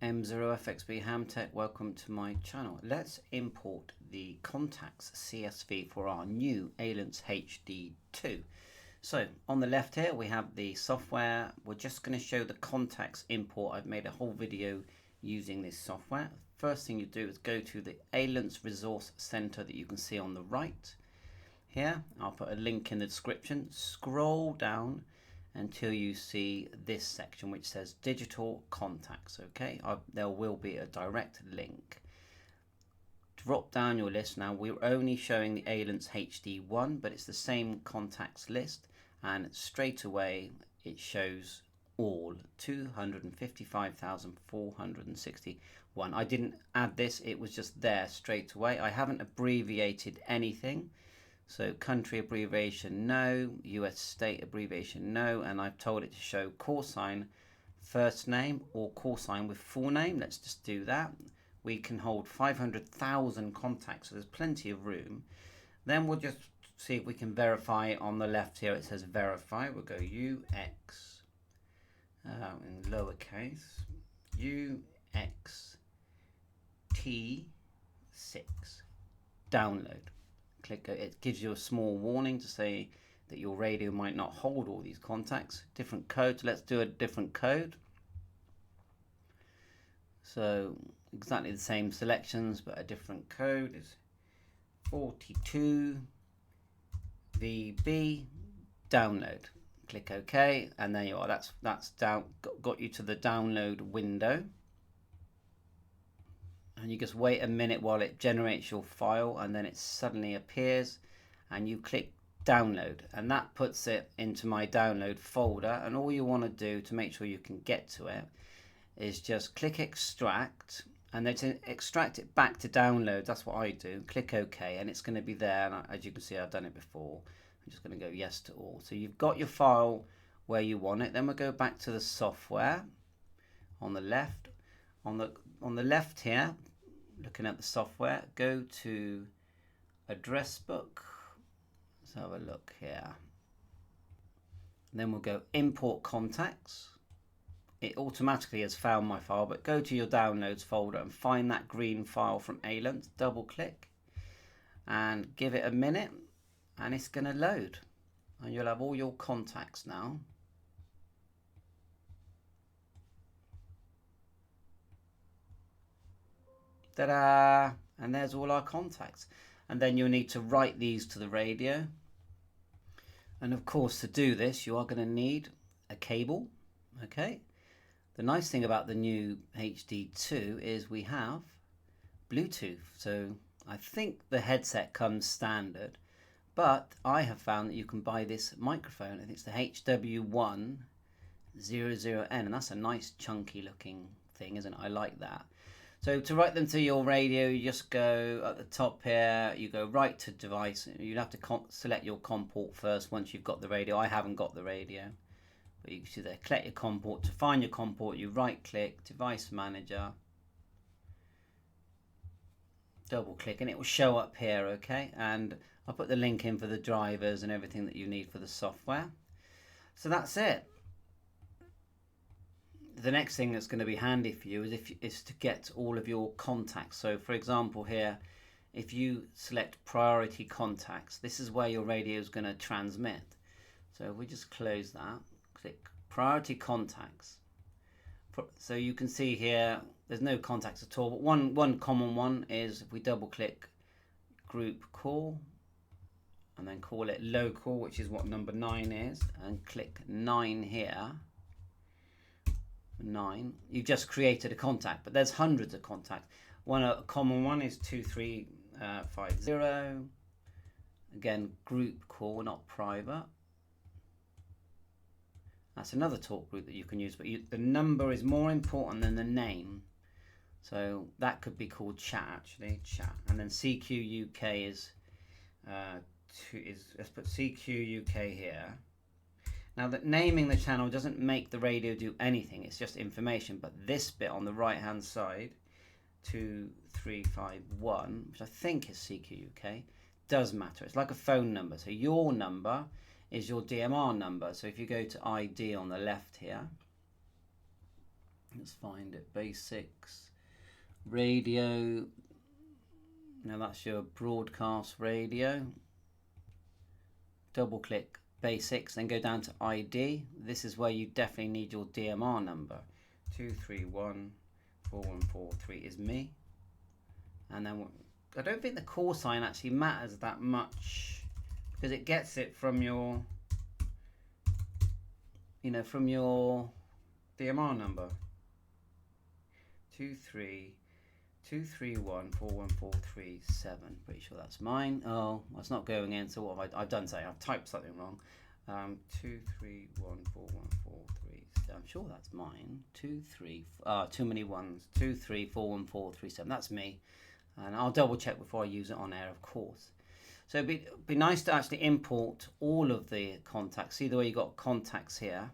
M0FXB Hamtech, welcome to my channel. Let's import the contacts CSV for our new Ailunce HD2. So on the left here we have the software. We're just going to show the contacts import. I've made a whole video using this software. First thing you do is go to the Ailunce Resource Center that you can see on the right. Here I'll put a link in the description. Scroll down until you see this section which says digital contacts. Okay, there will be a direct link. Drop down your list. Now we're only showing the Ailunce HD1, but it's the same contacts list, and straight away it shows all 255,461. I didn't add this, it was just there straight away. I haven't abbreviated anything. So country abbreviation no, US state abbreviation no, and I've told it to show call sign first name or call sign with full name. Let's just do that. We can hold 500,000 contacts, so there's plenty of room. Then we'll just see if we can verify. On the left here it says verify. We'll go UX in lowercase UXT6 download. Click it, gives you a small warning to say that your radio might not hold all these contacts. Different code. So let's do a different code. So exactly the same selections, but a different code is 42 VB download. Click OK, and there you are. That's got you to the download window. And you just wait a minute while it generates your file, and then it suddenly appears, and you click download, and that puts it into my download folder. And all you want to do to make sure you can get to it is just click extract, and then to extract it back to download, that's what I do. Click OK, and it's going to be there. And as you can see, I've done it before. I'm just going to go yes to all. So you've got your file where you want it. Then we'll go back to the software on the left. On the left here, looking at the software, go to address book. Let's have a look here. And then we'll go import contacts. It automatically has found my file, but go to your downloads folder and find that green file from Ailunce. Double click and give it a minute, and it's going to load, and you'll have all your contacts now. Ta-da! And there's all our contacts. And then you'll need to write these to the radio. And of course, to do this, you are going to need a cable. Okay. The nice thing about the new HD2 is we have Bluetooth. So I think the headset comes standard, but I have found that you can buy this microphone. I think it's the HW1 00N, and that's a nice chunky looking thing, isn't it? I like that. So to write them to your radio, you just go at the top here, you go right to device. You'll have to select your COM port first once you've got the radio. I haven't got the radio, but you can see there, collect your COM port. To find your COM port, you right click, device manager, double click, and it will show up here, okay? And I'll put the link in for the drivers and everything that you need for the software. So that's it. The next thing that's going to be handy for you is to get all of your contacts. So for example here, if you select priority contacts, this is where your radio is going to transmit. So if we just close that, click priority contacts. So you can see here there's no contacts at all, but one common one is if we double click group call and then call it local, which is what number 9 is, and click 9 here. 9, you've just created a contact, but there's hundreds of contacts. A common one is 2350. Again, group call, not private. That's another talk group that you can use, but the number is more important than the name. So that could be called chat, actually, chat. And then CQ UK is let's put CQ UK here. Now that naming the channel doesn't make the radio do anything, it's just information, but this bit on the right hand side, 2351, which I think is CQ UK, does matter. It's like a phone number. So your number is your DMR number. So if you go to ID on the left here, Let's find it. Basics, radio. Now that's your broadcast radio. Double click basics, then go down to ID. This is where you definitely need your DMR number. 2314143 is me. And then I don't think the call sign actually matters that much because it gets it from your, from your DMR number. 2314143.7. Pretty sure that's mine. Oh, well, it's not going in. So what have I've done? Say I've typed something wrong. 2314143. I'm sure that's mine. Too many ones. 2341437. That's me. And I'll double check before I use it on air, of course. So it'd be nice to actually import all of the contacts. See the way you got contacts here,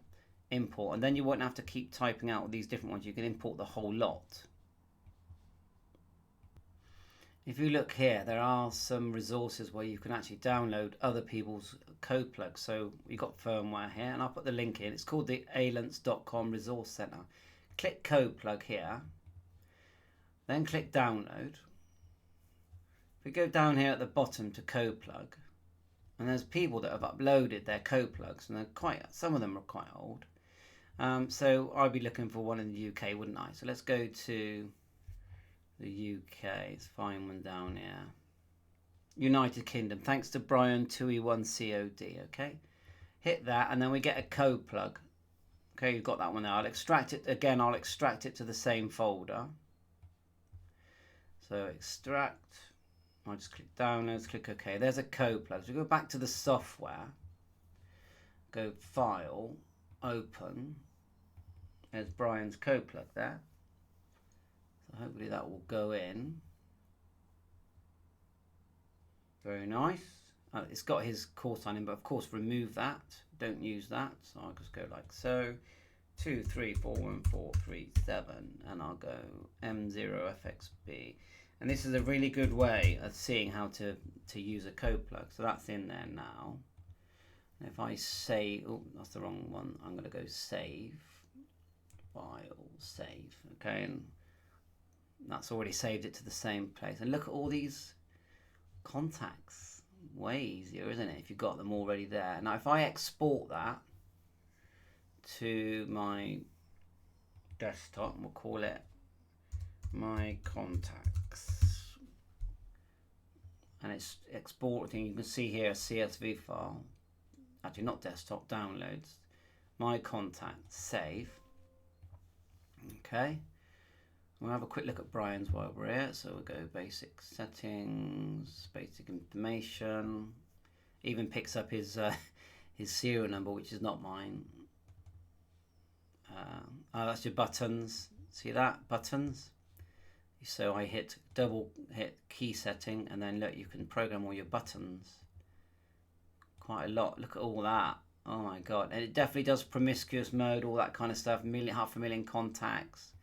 import, and then you won't have to keep typing out these different ones. You can import the whole lot. If you look here, there are some resources where you can actually download other people's code plugs. So we've got firmware here, and I'll put the link in. It's called the Ailunce.com Resource Center. Click code plug here, then click download. If we go down here at the bottom to code plug, and there's people that have uploaded their code plugs, and some of them are quite old. So I'd be looking for one in the UK, wouldn't I? So let's go to the UK. Let's find one down here. United Kingdom. Thanks to Brian 2E1COD. Okay, hit that, and then we get a code plug. Okay, you've got that one there. I'll extract it again. I'll extract it to the same folder. So extract. I'll just click downloads, click OK. There's a code plug. So we go back to the software, go File, Open. There's Brian's code plug there. So hopefully that will go in. Very nice. It's got his call sign in, but of course remove that. Don't use that. So I'll just go like so. 2341437, and I'll go M0FXB. And this is a really good way of seeing how to use a code plug. So that's in there now. And if I say, oh, that's the wrong one. I'm going to go save, file, save. Okay, and that's already saved it to the same place. And look at all these contacts. Way easier, isn't it, if you've got them already there. Now, if I export that to my desktop, we'll call it my contacts, and it's exporting. You can see here a CSV file, actually not desktop, downloads, my contacts, save. Okay, we'll have a quick look at Brian's while we're here. So we'll go basic settings, basic information, even picks up his serial number, which is not mine. Oh, that's your buttons. See that? Buttons. So I double hit key setting, and then look, you can program all your buttons. Quite a lot. Look at all that. Oh my god. And it definitely does promiscuous mode, all that kind of stuff. Half a million contacts.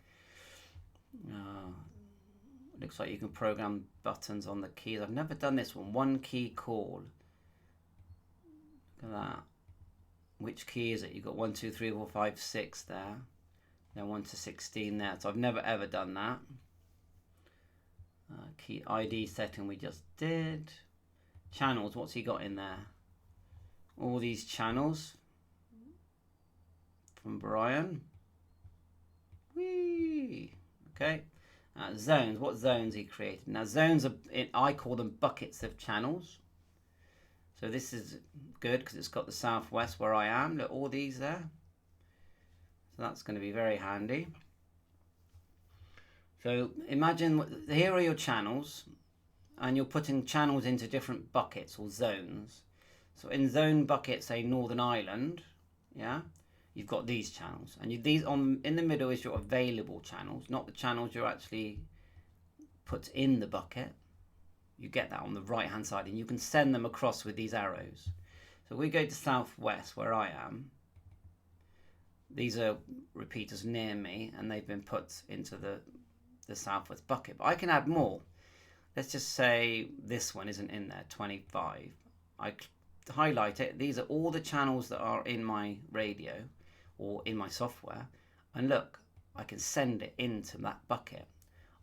Looks like you can program buttons on the keys. I've never done this one. One key call. Look at that. Which key is it? You've got 1, 2, 3, 4, 5, 6 there. Then 1 to 16 there. So I've never ever done that. Key ID setting we just did. Channels, what's he got in there? All these channels from Brian. Whee! Okay. Zones, what zones he created? Now zones are, I call them buckets of channels. So this is good because it's got the southwest where I am. Look, all these there. So that's going to be very handy. So imagine here are your channels, and you're putting channels into different buckets or zones. So in zone bucket, say Northern Ireland, yeah, you've got these channels, and these in the middle is your available channels, not the channels you're actually put in the bucket. You get that on the right hand side, and you can send them across with these arrows. So we go to southwest where I am. These are repeaters near me, and they've been put into the southwest bucket, but I can add more. Let's just say this one isn't in there, 25. I highlight it. These are all the channels that are in my radio or in my software, and look, I can send it into that bucket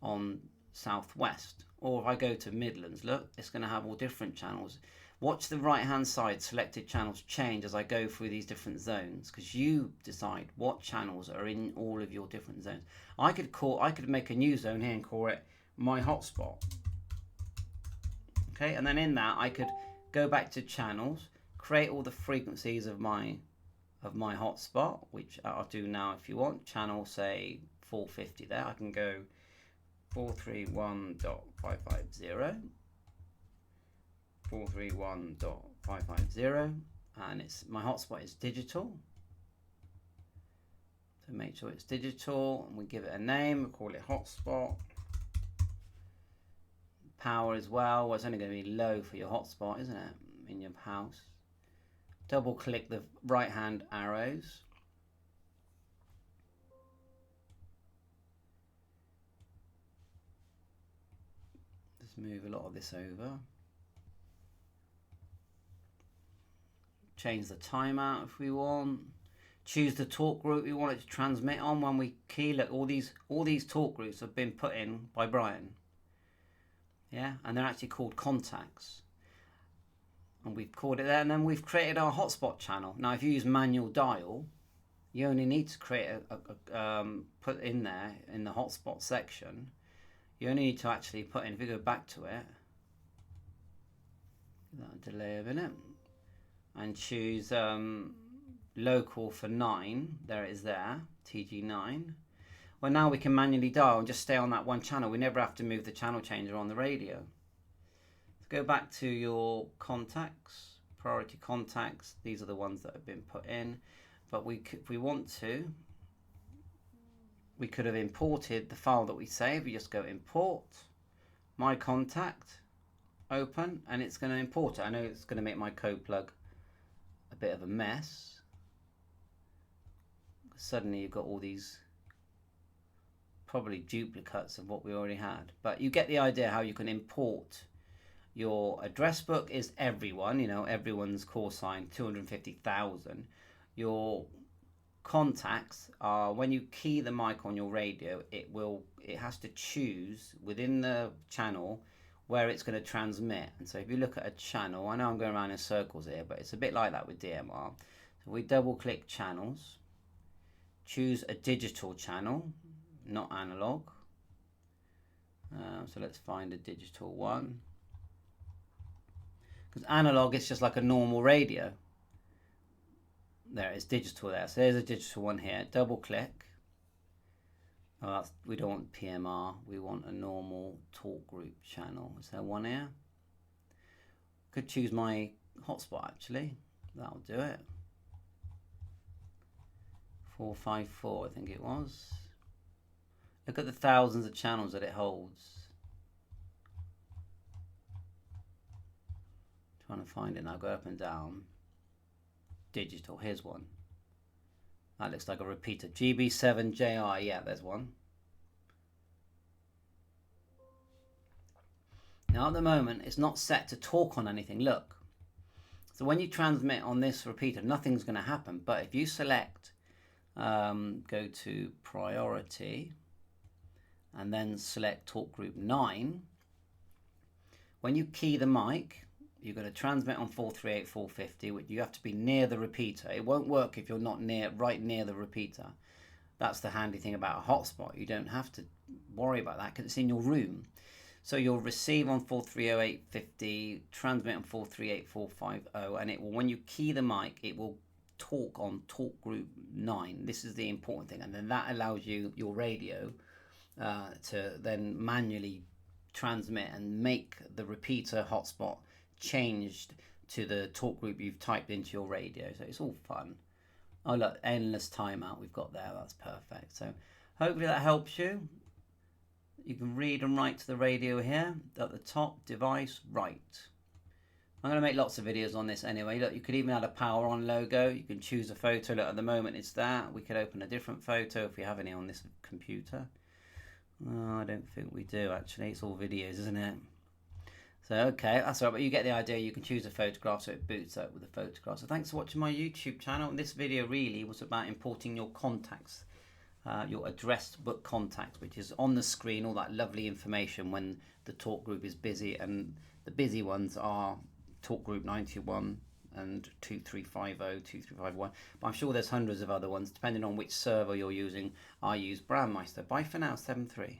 on Southwest. Or if I go to Midlands, look, it's going to have all different channels. Watch the right hand side selected channels change as I go through these different zones, because you decide what channels are in all of your different zones. I could make a new zone here and call it my hotspot. Okay, and then in that I could go back to channels, create all the frequencies of my hotspot, which I'll do now if you want. Channel, say 450 there. I can go 431.550, 431.550, and my hotspot is digital. So make sure it's digital, and we give it a name. We call it hotspot. Power as well. Well, it's only going to be low for your hotspot, isn't it, in your house? Double click the right hand arrows. Just move a lot of this over. Change the timeout if we want. Choose the talk group we want it to transmit on when we key. Look, all these talk groups have been put in by Brian. Yeah, and they're actually called contacts. And we've called it there, and then we've created our hotspot channel. Now, if you use manual dial, you only need to create put in there in the hotspot section. You only need to actually put in, if you go back to it, that'll delay a minute, and choose local for 9. There it is there, TG9. Well, now we can manually dial and just stay on that one channel. We never have to move the channel changer on the radio. Go back to your contacts, priority contacts. These are the ones that have been put in. But if we want to, we could have imported the file that we saved. We just go import, my contact, open, and it's going to import it. I know it's going to make my code plug a bit of a mess. Suddenly you've got all these probably duplicates of what we already had. But you get the idea how you can import. Your address book is everyone, you know, everyone's call sign, 250,000. Your contacts are, when you key the mic on your radio, it has to choose within the channel where it's going to transmit. And so if you look at a channel, I know I'm going around in circles here, but it's a bit like that with DMR. So we double click channels, choose a digital channel, not analog. So let's find a digital one. Because analog is just like a normal radio. There, it's digital there. So there's a digital one here. Double click. Oh, we don't want PMR. We want a normal talk group channel. Is there one here? Could choose my hotspot actually. That'll do it. 454, I think it was. Look at the thousands of channels that it holds. Trying to find it now. Go up and down. Digital. Here's one. That looks like a repeater. GB7JI. Yeah, there's one. Now at the moment, it's not set to talk on anything. Look. So when you transmit on this repeater, nothing's going to happen. But if you select, go to priority, and then select talk group 9, when you key the mic, you're going to transmit on 438, 450, which you have to be near the repeater. It won't work if you're not right near the repeater. That's the handy thing about a hotspot. You don't have to worry about that because it's in your room. So you'll receive on 430.850, transmit on 438.450, and it will, when you key the mic, it will talk on talk group 9. This is the important thing, and then that allows you, your radio, to then manually transmit and make the repeater hotspot changed to the talk group you've typed into your radio. So it's all fun. Oh look, endless timeout we've got there. That's perfect. So hopefully that helps you. You can read and write to the radio here at the top, device, write. I'm going to make lots of videos on this anyway. Look, you could even add a power on logo. You can choose a photo. Look, at the moment it's that. We could open a different photo if we have any on this computer. Oh, I don't think we do actually. It's all videos, isn't it? So, okay, that's all right, but you get the idea. You can choose a photograph so it boots up with a photograph. So thanks for watching my YouTube channel. And this video really was about importing your contacts your addressed book contact, which is on the screen, all that lovely information when the talk group is busy, and the busy ones are talk group 91 and 2350, 2351, but I'm sure there's hundreds of other ones depending on which server you're using. I use Brandmeister. Bye for now, 7-3.